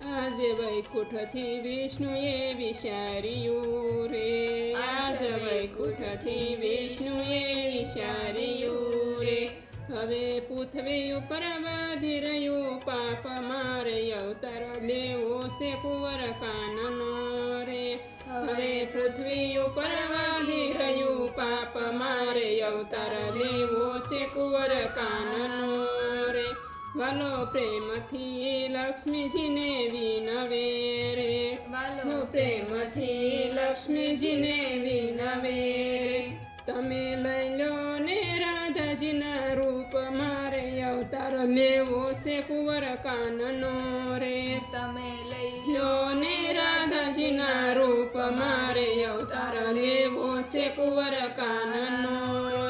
આજે વૈકુંઠથી વિષ્ણુએ વિચાર્યું રે, આજ વૈકુંઠથી વિષ્ણુએ વિચાર્યું રે, હવે પૃથ્વી ઉપર વધી રહ્યું પાપ, મારે અવતાર લેવો છે કુંવર કાનનો રે, હવે પૃથ્વી ઉપર વધી રહ્યું પાપ, મારે અવતાર લેવો છે કુંવર કાનનો રે, વાલો પ્રેમથી લક્ષ્મીજીને વિનવે રે, વાલો પ્રેમથી લક્ષ્મીજીને વિનવે રે, તમે લઈ લો ને રાધાજીના રૂપ, મારે અવતાર લેવો છે કુંવર કાનનો રે, તમે લઈ લો ને રાધાજીના રૂપ, મારે અવતાર લેવો છે કુંવર કાનનો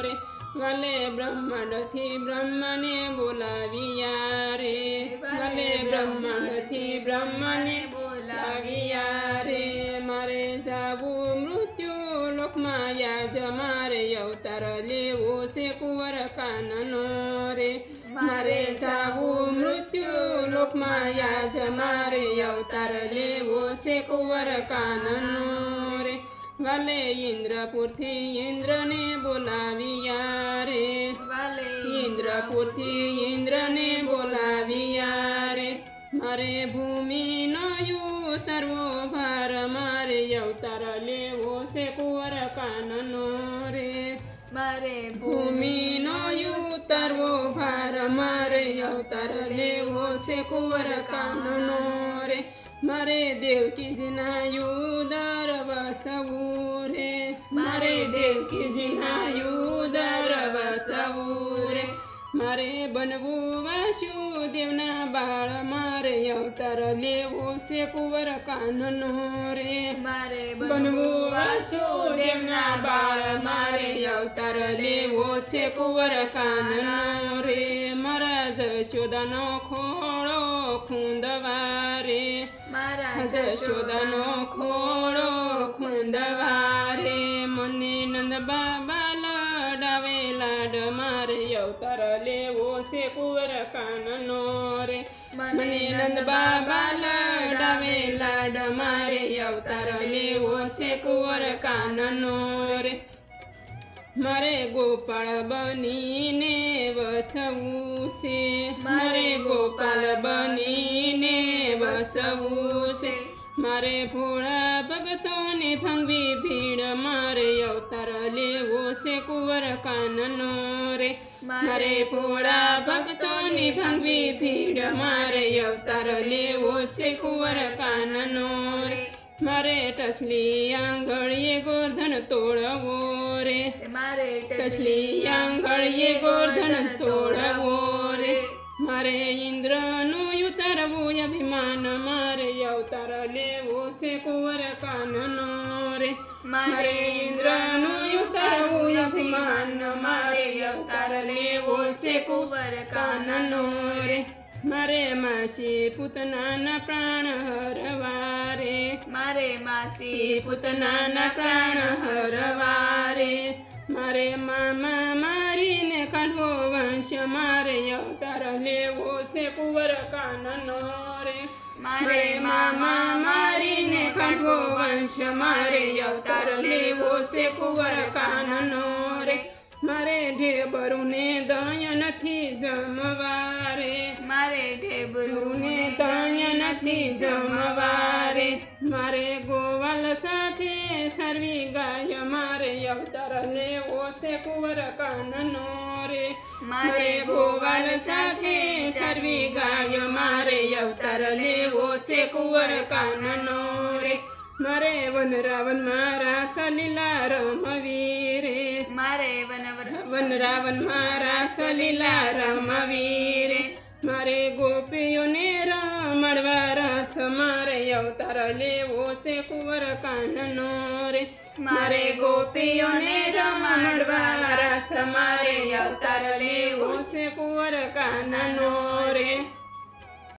રે, વાલે બ્રહ્માંડથી બ્રહ્મને બોલાવ્યા રે, વાલે બ્રહ્માંડથી બ્રહ્મને બોલાવ્યા રે, મારે જાવું મૃત્યુ લોકમાં યાજ, મારે અવતાર લેવો છે કુંવર કાનનો રે, મારે જાવું મૃત્યુ લોકમાં યાજ, મારે અવતાર લેવો છે કુંવર કાનનો રે, વાલે ઇન્દ્રપુરથી ઇન્દ્રને બોલાવ્યા રે, વાલે ઇન્દ્રપુરથી ઇન્દ્રને બોલાવ્યા રે, મારે ભૂમિનો ઉતરવો ભાર, મારે અવતાર લેવો છે કુંવર કાનનો રે, મારે ભૂમિનો ઉતરવો ભાર, મારે અવતાર લેવો છે કુંવર કાનનો રે, મારે દેવકીજીના ઉદર વસવું રે, મારે દેવકીજીના ઉદર વસવું રે, મારે બનવું વાસુદેવના બાળ, મારે અવતાર લેવો છે કુંવર કાનનો રે, મારે બનવું વાસુદેવના બાળ, મારે અવતાર લેવો છે કુંવર કાનનો રે, મારા જશોદાનો ખોળો ખૂંદવા રે, મારા જશોદાનો ખોળો ખૂંદવા રે, મને નંદ બાબા લડાવે લાડ, મારે અવતાર લેવો છે કુંવર કાનનો રે, મને નંદ બાબા લડાવે લાડ, મારે અવતાર લેવો છે કુંવર કાનનો રે, મારે ગોપાળ બનીને વસવું છે, મારે ગોપાલ બનીને વસવું છે, મારે ભોળા ભગતોને ભંગવી ભીડ, મારે અવતાર લેવો છે કુંવર કાનનો રે, મારે ભોળા ભગતોની ભંગવી ભીડ, મારે અવતાર લેવો છે કુંવર કાનનો રે, મારે ટસલી આંગળીએ ગોર્ધન તોડવો રે, મારે ટસલી આંગળીએ ગોર્ધન તોડવો રે, મારે ઇન્દ્રનું ઉતરવું અભિમાન, મારે અવતાર લેવો છે કુંવર કાનનો રે, મારે ઇન્દ્રનું ઉતરવું અભિમાન, મારે અવતાર લેવો છે કુંવર કાનનો રે, મારે માસી પૂતનાના પ્રાણ હરવા રે, મારે માસી પૂતનાના પ્રાણ હરવા રે, મારે મામા મારીને કાઢવો વંશ, મારે અવતાર લેવો છે કુંવર કાનનો રે, મારે મામા મારીને કાઢવો વંશ, મારે અવતાર લેવો છે કુંવર કાનનો રે, મારે ઢેબરુને દય નથી જમવા રે, મારે ઢેબરુને દય નથી જમવા રે, મારે ગોવાલ સાથે સરવી ગાય, મારે અવતાર લેવો છે કુંવર કાનનો રે, મારે ગોવાલ સાથે સરવી ગાય, મારે અવતાર લેવો છે કુંવર કાનનો રે, મારે વનરાવન મારા સલીલા રમવી રે, મારે વનરાવન મારા સલીલા રમવી રે, મારે ગોપીઓને રમડવા રસ, મારે અવતાર લેવો છે કુંવર કાનનો રે, મારે ગોપીઓને રમડવા રસ, મારે અવતાર લેવો છે કુંવર કાનનો રે.